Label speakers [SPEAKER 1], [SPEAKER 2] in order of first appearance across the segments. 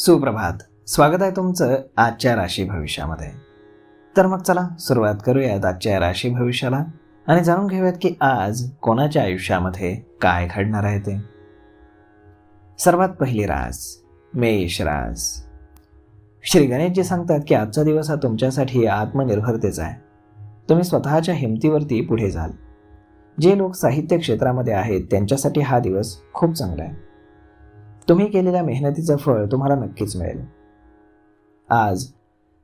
[SPEAKER 1] सुप्रभात. स्वागत आहे तुमचं आजच्या राशी भविष्यामध्ये. तर मग चला सुरुवात करूयात आजच्या राशी भविष्याला आणि जाणून घेऊयात की आज कोणाच्या आयुष्यामध्ये काय घडणार आहे ते. सर्वात पहिली रास मेष रास. श्री गणेशजी सांगतात की आजचा दिवस हा तुमच्यासाठी आत्मनिर्भरतेचा आहे. तुम्ही स्वतःच्या हिमतीवरती पुढे जाल. जे लोक साहित्य क्षेत्रामध्ये आहेत त्यांच्यासाठी हा दिवस खूप चांगला आहे. तुम्ही केलेल्या मेहनतीचं फळ तुम्हाला नक्कीच मिळेल. आज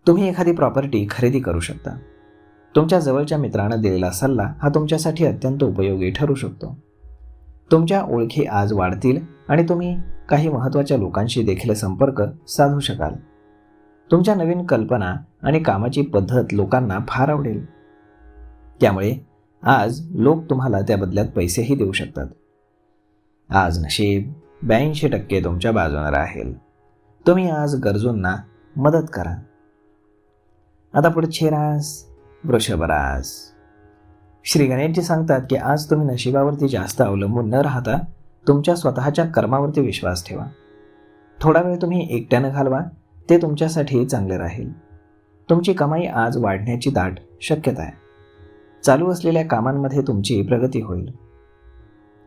[SPEAKER 1] तुम्ही एखादी प्रॉपर्टी खरेदी करू शकता. तुमच्या जवळच्या मित्रानं दिलेला सल्ला हा तुमच्यासाठी अत्यंत उपयोगी ठरू शकतो. तुमच्या ओळखी आज वाढतील आणि तुम्ही काही महत्त्वाच्या लोकांशी देखील संपर्क साधू शकाल. तुमच्या नवीन कल्पना आणि कामाची पद्धत लोकांना फार आवडेल. त्यामुळे आज लोक तुम्हाला त्या बदल्यात पैसेही देऊ शकतात. आज नशीब 82% तुमच्या बाजूने राहील. तुम्ही आज गरजूंना मदत करा. आता पुढची रास वृषभ रास. श्री गणेशजी सांगतात की आज तुम्ही नशिबावरती जास्त अवलंबून न राहता तुमच्या स्वतःच्या कर्मावरती विश्वास ठेवा. थोडा वेळ तुम्ही एकट्यानं घालवा, ते तुमच्यासाठी चांगले राहील. तुमची कमाई आज वाढण्याची दाट शक्यता आहे. चालू असलेल्या कामांमध्ये तुमची प्रगती होईल.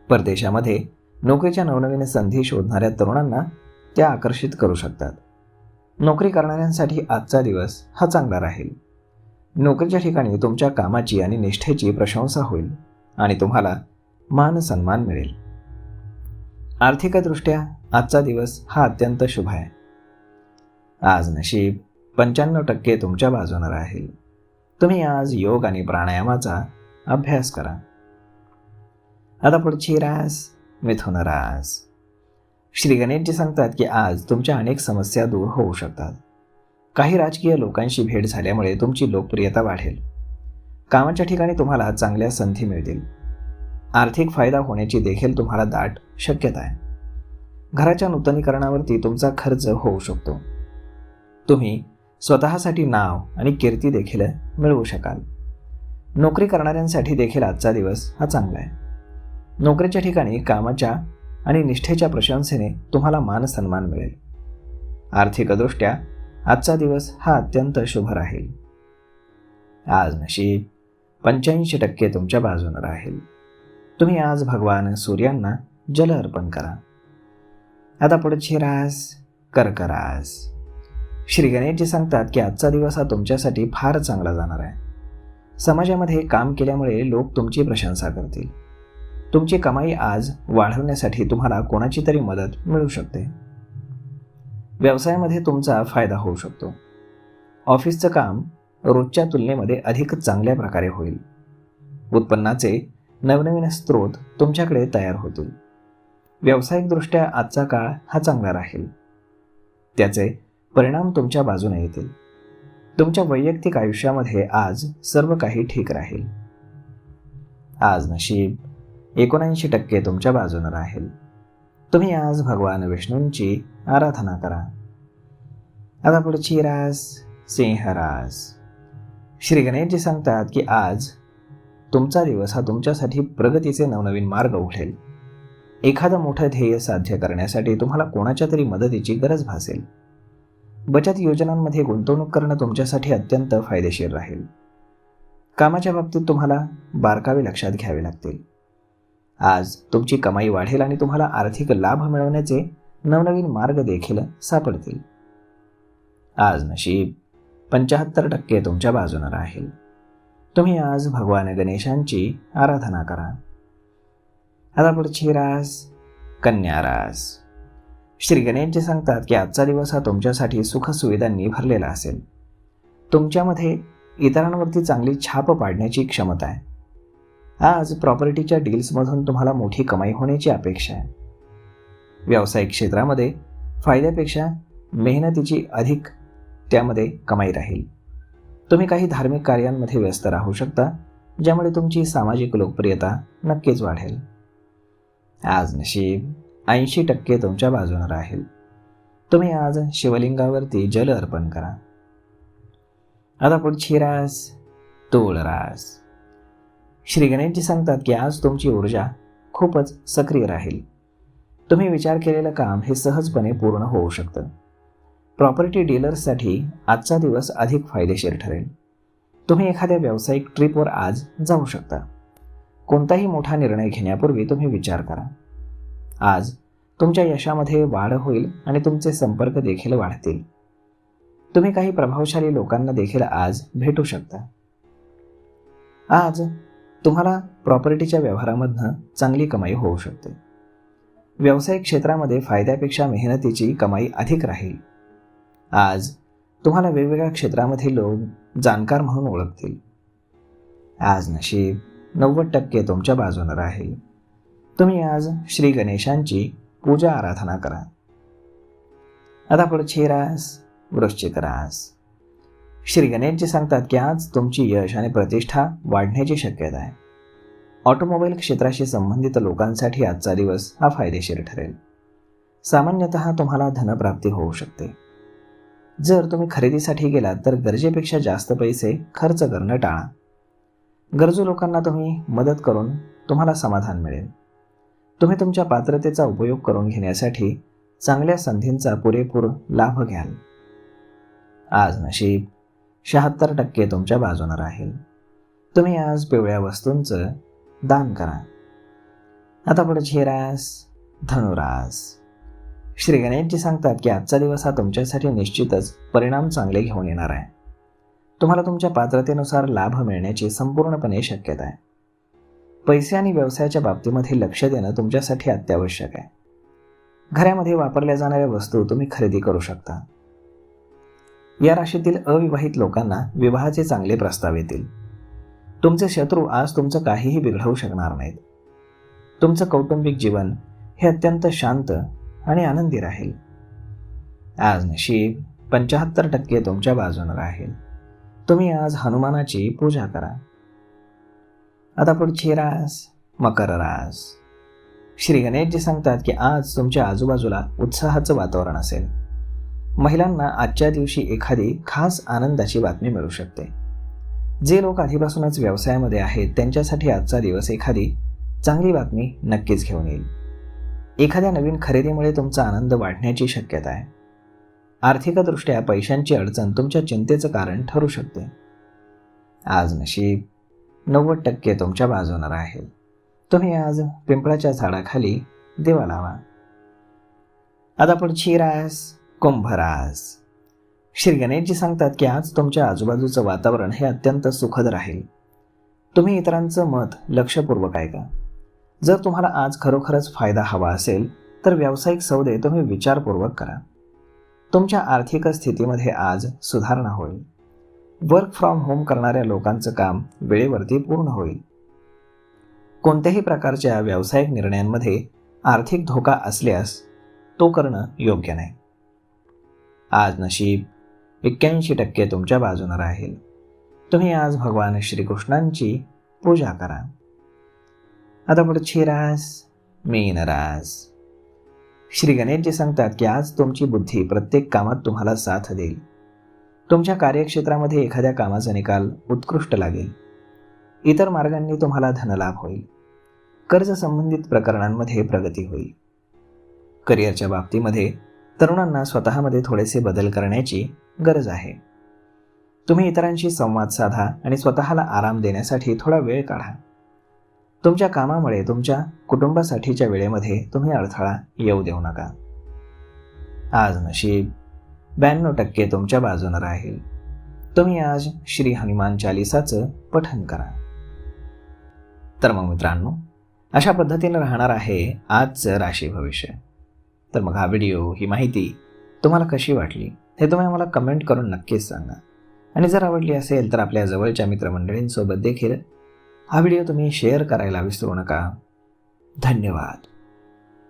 [SPEAKER 1] परदेशामध्ये नोकरीच्या नवनवीन संधी शोधणाऱ्या तरुणांना त्या आकर्षित करू शकतात. नोकरी करणाऱ्यांसाठी आजचा दिवस हा चांगला राहील. नोकरीच्या ठिकाणी तुमच्या कामाची आणि निष्ठेची प्रशंसा होईल आणि तुम्हाला मान सन्मान मिळेल. आर्थिकदृष्ट्या आजचा दिवस हा अत्यंत शुभ आहे. आज नशीब 95% तुमच्या बाजूने राहील. तुम्ही आज योग आणि प्राणायामाचा अभ्यास करा. आता पुढची रास मिथुन रास. श्री गणेशजी सांगतात की आज तुमच्या अनेक समस्या दूर होऊ शकतात. काही राजकीय लोकांशी भेट झाल्यामुळे तुमची लोकप्रियता वाढेल. कामाच्या ठिकाणी तुम्हाला चांगल्या संधी मिळतील. आर्थिक फायदा होण्याची देखील तुम्हाला दाट शक्यता आहे. घराच्या नूतनीकरणावरती तुमचा खर्च होऊ शकतो. तुम्ही स्वतःसाठी नाव आणि कीर्ती देखील मिळवू शकाल. नोकरी देखील आजचा दिवस हा चांगला आहे. नोकरीच्या ठिकाणी कामाच्या आणि निष्ठेच्या प्रशंसेने तुम्हाला मान सन्मान मिळेल. आर्थिकदृष्ट्या आजचा दिवस हा अत्यंत शुभ राहील. आज नशीब 85% तुमच्या बाजूने राहील. तुम्ही आज भगवान सूर्यांना जल अर्पण करा. आता पुढची रास कर्क रास. श्री गणेशजी सांगतात की आजचा दिवस हा तुमच्यासाठी फार चांगला जाणार आहे. समाजामध्ये काम केल्यामुळे लोक तुमची प्रशंसा करतील. तुमची कमाई आज वाढवण्यासाठी तुम्हाला कोणाची तरी मदत मिळू शकते. व्यवसायामध्ये तुमचा फायदा होऊ शकतो. ऑफिसचं काम रोजच्या तुलनेमध्ये अधिक चांगल्या प्रकारे होईल. उत्पन्नाचे नवनवीन स्रोत तुमच्याकडे तयार होतील. व्यावसायिकदृष्ट्या आजचा काळ हा चांगला राहील. त्याचे परिणाम तुमच्या बाजूने येतील. तुमच्या वैयक्तिक आयुष्यामध्ये आज सर्व काही ठीक राहील. आज नशीब 79% तुमच्या बाजूने राहील. तुम्ही आज भगवान विष्णूंची आराधना करा. आता पुढची रास सिंह रास. श्री गणेशजी सांगतात की आज तुमचा दिवस हा तुमच्यासाठी प्रगतीचे नवनवीन मार्ग उघडेल. एखादं मोठं ध्येय साध्य करण्यासाठी तुम्हाला कोणाच्या तरी मदतीची गरज भासेल. बचत योजनांमध्ये गुंतवणूक करणं तुमच्यासाठी अत्यंत फायदेशीर राहील. कामाच्या बाबतीत तुम्हाला बारकावे लक्षात घ्यावे लागतील. आज तुमची कमाई वाढेल आणि तुम्हाला आर्थिक लाभ मिळवण्याचे नवनवीन मार्ग देखील सापडतील. आज नशीब 75% तुमच्या बाजूने राहील. तुम्ही आज भगवान गणेशांची आराधना करा. आता पुढची रास कन्या रास. श्री गणेशजी सांगतात की आजचा दिवस हा तुमच्यासाठी सुखसुविधांनी भरलेला असेल. तुमच्यामध्ये इतरांवरती चांगली छाप पाडण्याची क्षमता आहे. आज प्रॉपर्टीच्या डील्समधून तुम्हाला मोठी कमाई होण्याची अपेक्षा आहे. व्यावसायिक क्षेत्रामध्ये फायद्यापेक्षा मेहनतीची अधिक त्यामध्ये कमाई राहील. तुम्ही काही धार्मिक कार्यांमध्ये व्यस्त राहू शकता, ज्यामुळे तुमची सामाजिक लोकप्रियता नक्कीच वाढेल. आज नशीब 80% तुमच्या बाजूने राहील. तुम्ही आज शिवलिंगावरती जल अर्पण करा. आता पुढची रास तुळ रास. श्री गणेशजी सांगतात की आज तुमची ऊर्जा खूपच सक्रिय राहील. तुम्ही विचार केलेलं काम हे सहजपणे पूर्ण होऊ शकतं. प्रॉपर्टी डीलर्ससाठी आजचा दिवस अधिक फायदेशीर ठरेल. तुम्ही एखाद्या व्यावसायिक ट्रिपवर आज जाऊ शकता. कोणताही मोठा निर्णय घेण्यापूर्वी तुम्ही विचार करा. आज तुमच्या यशामध्ये वाढ होईल आणि तुमचे संपर्क देखील वाढतील. तुम्ही काही प्रभावशाली लोकांना देखील आज भेटू शकता. आज तुम्हाला प्रॉपर्टीच्या व्यवहारामधनं चांगली कमाई होऊ शकते. व्यावसायिक क्षेत्रामध्ये फायद्यापेक्षा मेहनतीची कमाई अधिक राहील. आज तुम्हाला वेगवेगळ्या क्षेत्रामध्ये लोक जाणकार म्हणून ओळखतील. आज नशीब 90% तुमच्या बाजूने राहील. तुम्ही आज श्री गणेशांची पूजा आराधना करा. आता पुढची रास वृश्चिक रास. श्री गणेशजी सांगतात की आज तुमची यश आणि प्रतिष्ठा वाढण्याची शक्यता आहे. ऑटोमोबाईल क्षेत्राशी संबंधित लोकांसाठी आजचा दिवस हा फायदेशीर ठरेल. सामान्यतः तुम्हाला धनप्राप्ती होऊ शकते. जर तुम्ही खरेदीसाठी गेलात तर गरजेपेक्षा जास्त पैसे खर्च करणं टाळा. गरजू लोकांना तुम्ही मदत करून तुम्हाला समाधान मिळेल. तुम्ही तुमच्या पात्रतेचा उपयोग करून घेण्यासाठी चांगल्या संधींचा पुरेपूर लाभ घ्याल. आज नशीब 76% तुमच्या बाजूने राहील. तुम्ही आज पिवळ्या वस्तूंचं दान करा. आता पुढची रास धनुरास. श्री गणेशजी सांगतात की आजचा दिवस हा तुमच्यासाठी निश्चितच परिणाम चांगले घेऊन येणार आहे. तुम्हाला तुमच्या पात्रतेनुसार लाभ मिळण्याची संपूर्णपणे शक्यता आहे. पैसे आणि व्यवसायाच्या बाबतीमध्ये लक्ष देणं तुमच्यासाठी अत्यावश्यक आहे. घरामध्ये वापरल्या जाणाऱ्या वस्तू तुम्ही खरेदी करू शकता. या राशीतील अविवाहित लोकांना विवाहाचे चांगले प्रस्ताव येतील. तुमचे शत्रू आज तुमचं काहीही बिघडवू शकणार नाहीत. तुमचं कौटुंबिक जीवन हे अत्यंत शांत आणि आनंदी राहील. आज नशीब 75% तुमच्या बाजूने राहील. तुम्ही आज हनुमानाची पूजा करा. आता पुढची रास मकर रास. श्री गणेशजी सांगतात की आज तुमच्या आजूबाजूला उत्साहाचं वातावरण असेल. महिलांना आजच्या दिवशी एखादी खास आनंदाची बातमी मिळू शकते. जे लोक आधीपासूनच व्यवसायामध्ये आहेत त्यांच्यासाठी आजचा दिवस एखादी चांगली बातमी नक्कीच घेऊन येईल. एखाद्या नवीन खरेदीमुळे तुमचा आनंद वाढण्याची शक्यता आहे. आर्थिकदृष्ट्या पैशांची अडचण तुमच्या चिंतेचं कारण ठरू शकते. आज नशीब 90% तुमच्या बाजूने राहील. तुम्ही आज पिंपळाच्या झाडाखाली दिवा लावा. आता पुढची रास कुंभ रास. श्री गणेशजी सांगतात की आज तुमच्या आजूबाजूचं वातावरण हे अत्यंत सुखद राहील. तुम्ही इतरांचं मत लक्षपूर्वक ऐका. जर तुम्हाला आज खरोखरच फायदा हवा असेल तर व्यावसायिक सौदे तुम्ही विचारपूर्वक करा. तुमच्या आर्थिक स्थितीमध्ये आज सुधारणा होईल. वर्क फ्रॉम होम करणाऱ्या लोकांचं काम वेळेवरती पूर्ण होईल. कोणत्याही प्रकारच्या व्यावसायिक निर्णयांमध्ये आर्थिक धोका असल्यास तो करणं योग्य नाही. आज नशीब 81% तुमच्या बाजूने राहील. तुम्ही आज भगवान श्रीकृष्णांची पूजा करा. आता पुढची रास मीन रास. श्री गणेशजी सांगतात की आज तुमची बुद्धी प्रत्येक कामात तुम्हाला साथ देईल. तुमच्या कार्यक्षेत्रामध्ये एखाद्या कामाचा निकाल उत्कृष्ट लागेल. इतर मार्गांनी तुम्हाला धनलाभ होईल. कर्ज संबंधित प्रकरणांमध्ये प्रगती होईल. करिअरच्या बाबतीमध्ये तरुणांना स्वतःमध्ये थोडेसे बदल करण्याची गरज आहे. तुम्ही इतरांशी संवाद साधा आणि स्वतःला आराम देण्यासाठी थोडा वेळ काढा. तुमच्या कामामुळे तुमच्या कुटुंबासाठीच्या वेळेमध्ये तुम्ही अडथळा येऊ देऊ नका. आज नशीब 92% तुमच्या बाजूने राहील. तुम्ही आज श्री हनुमान चालिसाचं पठण करा. तर मग मित्रांनो, अशा पद्धतीने राहणार आहे आजचं राशी भविष्य. तर मग हा व्हिडिओ, ही माहिती तुम्हाला कशी वाटली हे तुम्ही आम्हाला कमेंट करून नक्कीच सांगा. आणि जर आवडली असेल तर आपल्या जवळच्या मित्रमंडळींसोबत देखील हा व्हिडिओ तुम्ही शेअर करायला विसरू नका. धन्यवाद.